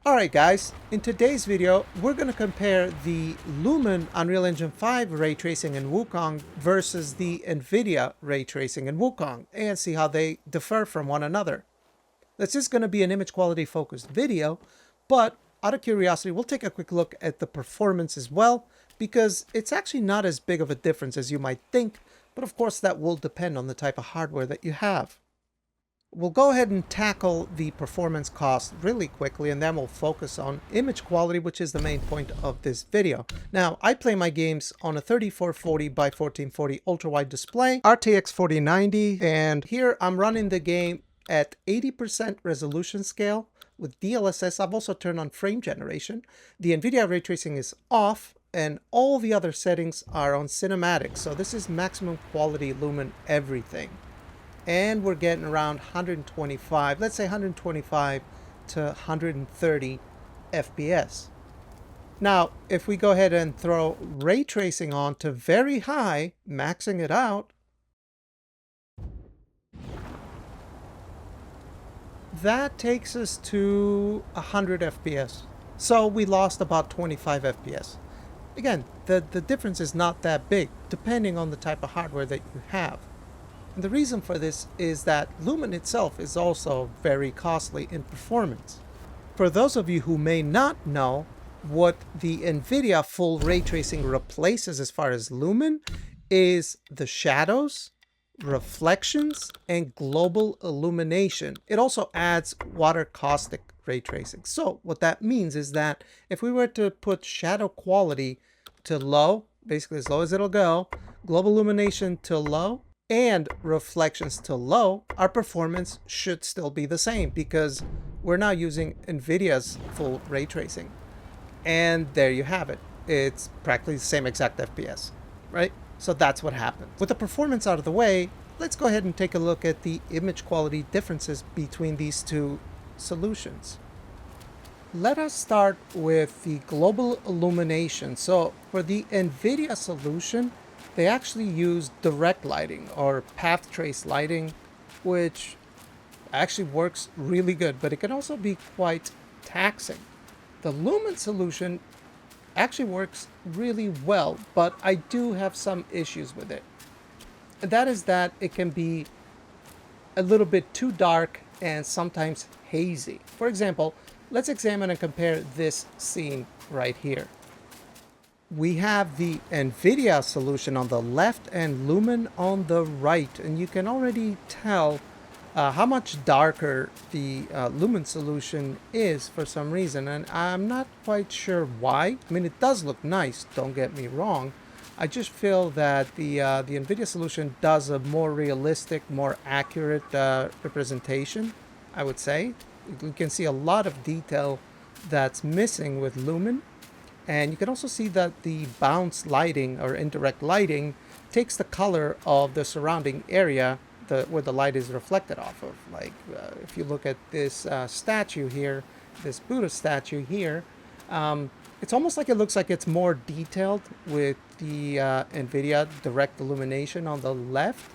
Alright guys, in today's video we're going to compare the Lumen Unreal Engine 5 ray tracing in Wukong versus the Nvidia ray tracing in Wukong and see how they differ from one another. This is going to be an image quality focused video, but out of curiosity we'll take a quick look at the performance as well, because it's actually not as big of a difference as you might think, but of course that will depend on the type of hardware that you have. We'll go ahead and tackle the performance cost really quickly, and then we'll focus on image quality, which is the main point of this video. Now, I play my games on a 3440 by 1440 ultra-wide display, RTX 4090, and here I'm running the game at 80% resolution scale. With DLSS, I've also turned on frame generation. The Nvidia ray tracing is off, and all the other settings are on cinematic. So this is maximum quality Lumen everything. And we're getting around 125, let's say 125 to 130 FPS. Now, if we go ahead and throw ray tracing on to very high, maxing it out, that takes us to 100 FPS. So we lost about 25 FPS. Again, the difference is not that big, depending on the type of hardware that you have. And the reason for this is that Lumen itself is also very costly in performance. For those of you who may not know, what the Nvidia full ray tracing replaces as far as Lumen is the shadows, reflections, and global illumination. It also adds water caustic ray tracing. So what that means is that if we were to put shadow quality to low, basically as low as it'll go, global illumination to low, and reflections to low, our performance should still be the same because we're now using Nvidia's full ray tracing. And there you have it. It's practically the same exact FPS, right? So that's what happened. With the performance out of the way, let's go ahead and take a look at the image quality differences between these two solutions. Let us start with the global illumination. So for the Nvidia solution, they actually use direct lighting or path trace lighting, which actually works really good, but it can also be quite taxing. The Lumen solution actually works really well, but I do have some issues with it. And that is that it can be a little bit too dark and sometimes hazy. For example, let's examine and compare this scene right here. We have the Nvidia solution on the left and Lumen on the right, and you can already tell how much darker the Lumen solution is for some reason, and I'm not quite sure why. I mean, it does look nice, don't get me wrong. I just feel that the Nvidia solution does a more realistic, more accurate representation, I would say. You can see a lot of detail that's missing with Lumen. And you can also see that the bounce lighting or indirect lighting takes the color of the surrounding area where the light is reflected off of. Like if you look at this statue here, this Buddha statue here, it's almost like it looks like it's more detailed with the Nvidia direct illumination on the left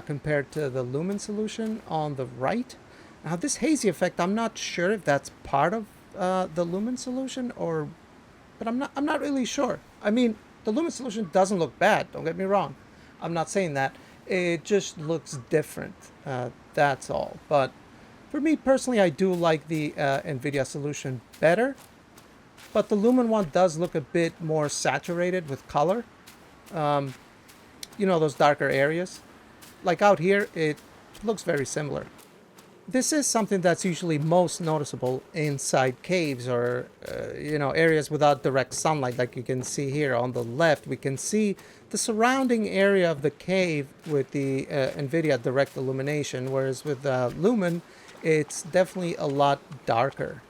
compared to the Lumen solution on the right. Now this hazy effect, I'm not sure if that's part of the Lumen solution but I'm not really sure. I mean, the Lumen solution doesn't look bad, don't get me wrong. I'm not saying that. It just looks different, that's all. But for me personally, I do like the Nvidia solution better. But the Lumen one does look a bit more saturated with color. You know, those darker areas. Like out here, it looks very similar. This is something that's usually most noticeable inside caves or, you know, areas without direct sunlight. Like you can see here on the left, we can see the surrounding area of the cave with the Nvidia direct illumination, whereas with Lumen, it's definitely a lot darker.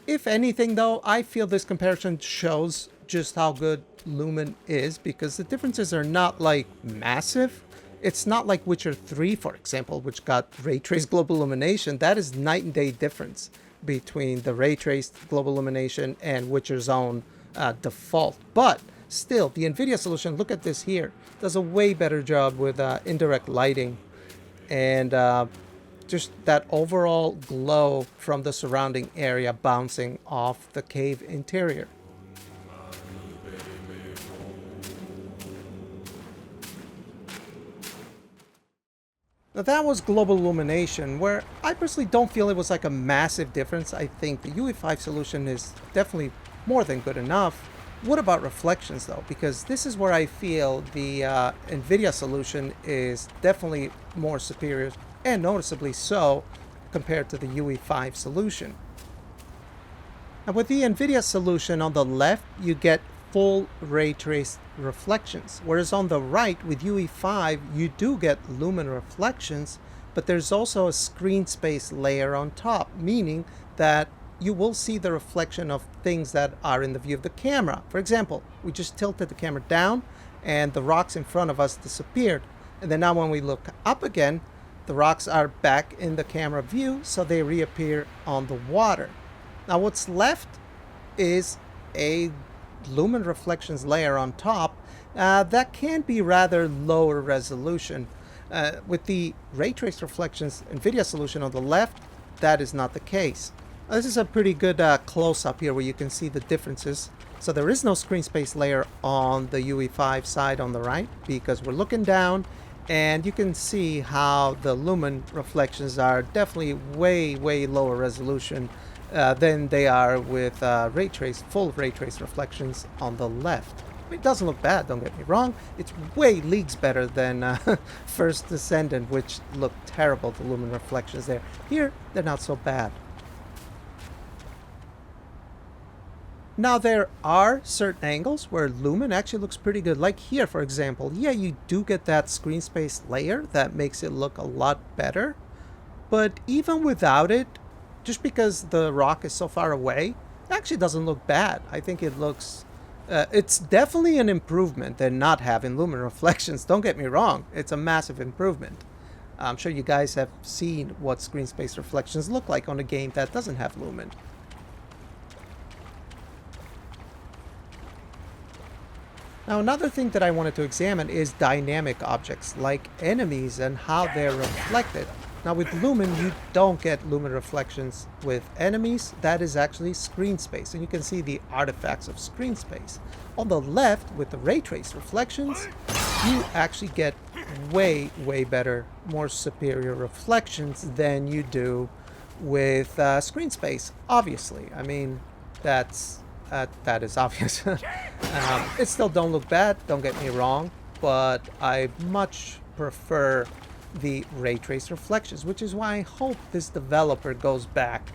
If anything, though, I feel this comparison shows just how good Lumen is, because the differences are not like massive. It's not like Witcher 3, for example, which got ray traced global illumination. That is night and day difference between the ray traced global illumination and Witcher's own default. But still, the Nvidia solution, look at this here, does a way better job with indirect lighting. And just that overall glow from the surrounding area bouncing off the cave interior. Now that was global illumination, where I personally don't feel it was like a massive difference. I think the UE5 solution is definitely more than good enough. What about reflections though? Because this is where I feel the Nvidia solution is definitely more superior, and noticeably so, compared to the UE5 solution. Now with the Nvidia solution on the left, you get full ray trace reflections, whereas on the right with UE5 you do get lumen reflections, but there's also a screen space layer on top, meaning that you will see the reflection of things that are in the view of the camera. For example, we just tilted the camera down and the rocks in front of us disappeared, and then now when we look up again, the rocks are back in the camera view, so they reappear on the water. Now what's left is a lumen reflections layer on top that can be rather lower resolution. With the ray trace reflections Nvidia solution on the left, that is not the case. This is a pretty good close-up here where you can see the differences. So there is no screen space layer on the UE5 side on the right, because we're looking down and you can see how the lumen reflections are definitely way lower resolution than they are with full ray trace reflections on the left. I mean, it doesn't look bad, don't get me wrong. It's way leagues better than First Descendant, which looked terrible, the lumen reflections there. Here, they're not so bad. Now there are certain angles where lumen actually looks pretty good. Like here, for example. Yeah, you do get that screen space layer that makes it look a lot better. But even without it, just because the rock is so far away, it actually doesn't look bad. I think it looks... it's definitely an improvement than not having lumen reflections. Don't get me wrong. It's a massive improvement. I'm sure you guys have seen what screen space reflections look like on a game that doesn't have lumen. Now another thing that I wanted to examine is dynamic objects like enemies and how they're reflected. Now with lumen, you don't get lumen reflections with enemies. That is actually screen space, and you can see the artifacts of screen space. On the left, with the ray trace reflections, you actually get way better, more superior reflections than you do with screen space. Obviously, I mean, that is obvious. It still don't look bad, don't get me wrong, but I much prefer the ray trace reflections, which is why I hope this developer goes back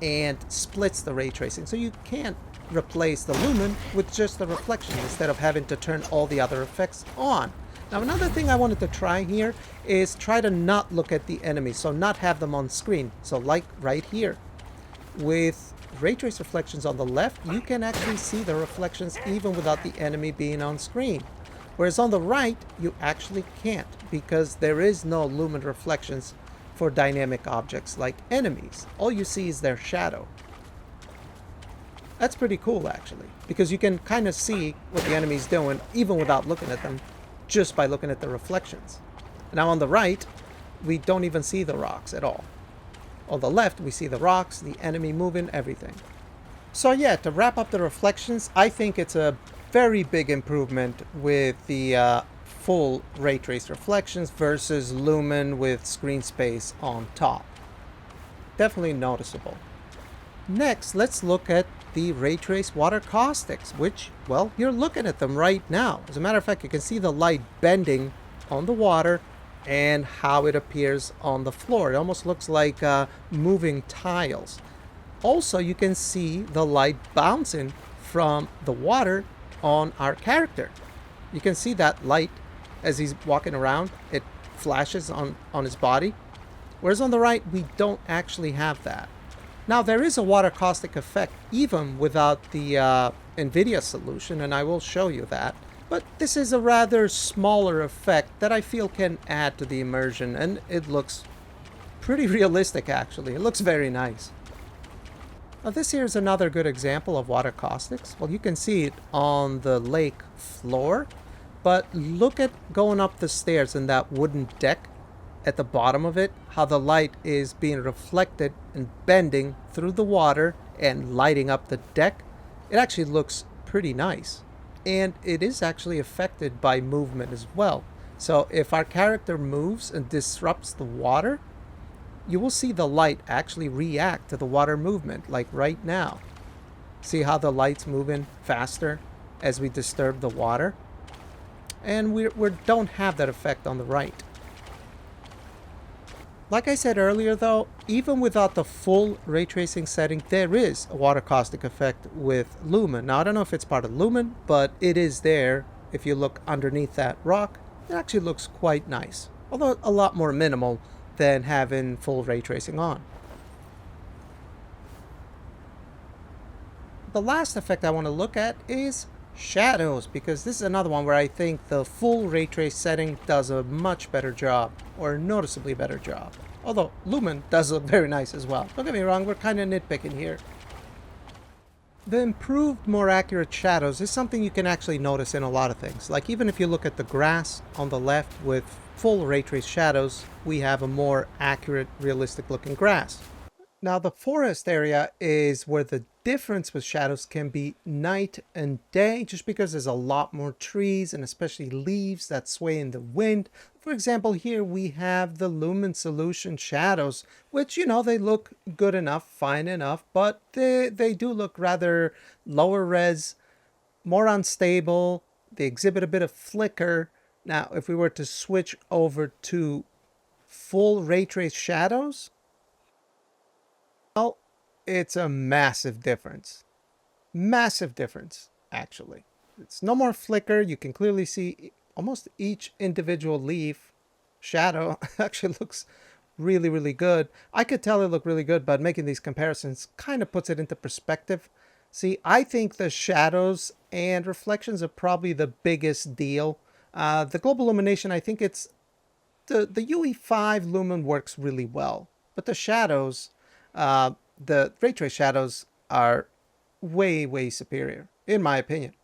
and splits the ray tracing, so you can't replace the lumen with just the reflection instead of having to turn all the other effects on. Now another thing I wanted to try here is try to not look at the enemies, so not have them on screen. So like right here with ray trace reflections on the left, you can actually see the reflections even without the enemy being on screen. Whereas on the right, you actually can't, because there is no lumen reflections for dynamic objects like enemies. All you see is their shadow. That's pretty cool, actually, because you can kind of see what the enemy's doing even without looking at them, just by looking at the reflections. Now on the right, we don't even see the rocks at all. On the left, we see the rocks, the enemy moving, everything. So yeah, to wrap up the reflections, I think it's a very big improvement with the full ray trace reflections versus lumen with screen space on top. Definitely noticeable. Next, let's look at the ray trace water caustics, which, well, you're looking at them right now. As a matter of fact, you can see the light bending on the water and how it appears on the floor. It almost looks like moving tiles. Also, you can see the light bouncing from the water on our character. You can see that light as he's walking around. It flashes on his body. Whereas on the right, we don't actually have that. Now, there is a water caustic effect even without the Nvidia solution, and I will show you that. But this is a rather smaller effect that I feel can add to the immersion, and it looks pretty realistic, actually. It looks very nice. Now this here is another good example of water caustics. Well, you can see it on the lake floor, but look at going up the stairs in that wooden deck. at the bottom of it, how the light is being reflected and bending through the water and lighting up the deck, it actually looks pretty nice. And it is actually affected by movement as well. So if our character moves and disrupts the water, you will see the light actually react to the water movement, like right now. See how the light's moving faster as we disturb the water? And we don't have that effect on the right. Like I said earlier though, even without the full ray tracing setting, there is a water caustic effect with Lumen. Now I don't know if it's part of Lumen, but it is there. If you look underneath that rock, it actually looks quite nice. Although a lot more minimal than having full ray tracing on. The last effect I want to look at is shadows, because this is another one where I think the full ray trace setting does a much better job, or a noticeably better job. Although Lumen does look very nice as well. Don't get me wrong, we're kind of nitpicking here. The improved, more accurate shadows is something you can actually notice in a lot of things. Like even if you look at the grass on the left with full ray trace shadows, we have a more accurate, realistic looking grass. Now the forest area is where the difference with shadows can be night and day, just because there's a lot more trees and especially leaves that sway in the wind. For example, here we have the Lumen solution shadows, which, you know, they look good enough, fine enough, but they do look rather lower res, more unstable. They exhibit a bit of flicker. Now, if we were to switch over to full ray trace shadows, well, it's a massive difference. Massive difference, actually. It's no more flicker. You can clearly see almost each individual leaf shadow actually looks really, really good. I could tell it looked really good, but making these comparisons kind of puts it into perspective. See, I think the shadows and reflections are probably the biggest deal. The global illumination, I think it's the UE5 Lumen works really well, but the shadows, the ray trace shadows are way, way superior, in my opinion.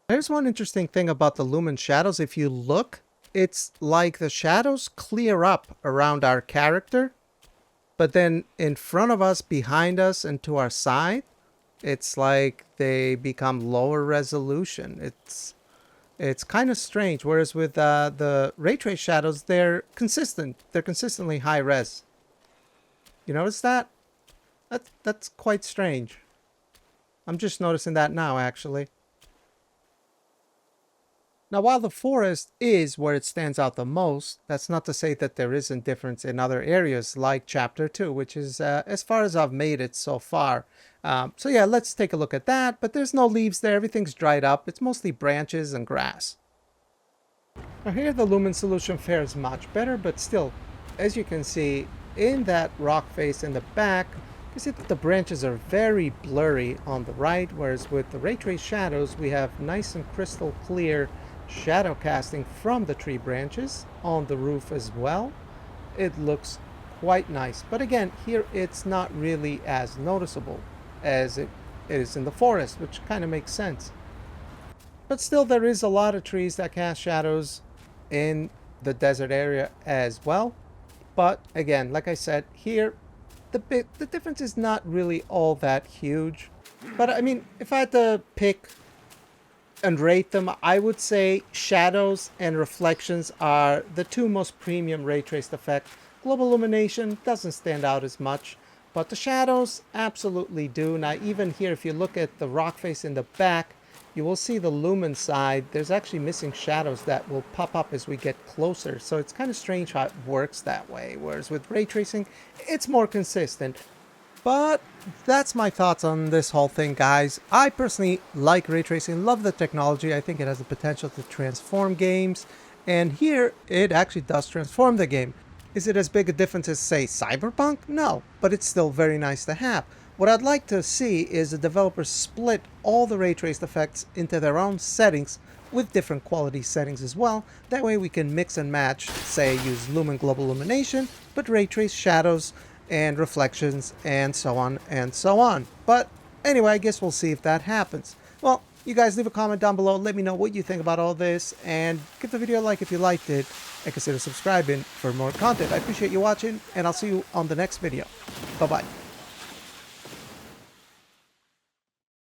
There's one interesting thing about the Lumen shadows. If you look, it's like the shadows clear up around our character, but then in front of us, behind us, and to our side, it's like they become lower resolution. It's kind of strange. Whereas with the ray trace shadows, they're consistent. They're consistently high res. You notice that? That's quite strange. I'm just noticing that now, actually. Now, while the forest is where it stands out the most, that's not to say that there isn't difference in other areas like Chapter 2, which is as far as I've made it so far. So yeah, let's take a look at that. But there's no leaves there. Everything's dried up. It's mostly branches and grass. Now here the Lumen solution fares much better, but still, as you can see, in that rock face in the back, you see that the branches are very blurry on the right, whereas with the ray trace shadows, we have nice and crystal clear shadow casting from the tree branches on the roof as well. It looks quite nice, but again, here it's not really as noticeable as it is in the forest, which kind of makes sense. But still, there is a lot of trees that cast shadows in the desert area as well. But again, like I said, here the difference is not really all that huge. But I mean, if I had to pick and rate them, I would say shadows and reflections are the two most premium ray traced effects. Global illumination doesn't stand out as much, but the shadows absolutely do. Now, even here, if you look at the rock face in the back, you will see the Lumen side. There's actually missing shadows that will pop up as we get closer. So it's kind of strange how it works that way. Whereas with ray tracing, it's more consistent. But that's my thoughts on this whole thing, guys. I personally like ray tracing, love the technology. I think it has the potential to transform games. And here, it actually does transform the game. Is it as big a difference as, say, Cyberpunk? No, but it's still very nice to have. What I'd like to see is the developers split all the ray traced effects into their own settings with different quality settings as well. That way we can mix and match, say, use Lumen Global Illumination, but ray trace shadows and reflections and so on and so on. But anyway, I guess we'll see if that happens. Well, You guys leave a comment down below. Let me know what you think about all this, and give the video a like if you liked it, and consider subscribing for more content. I appreciate you watching, and I'll see you on the next video. Bye-bye.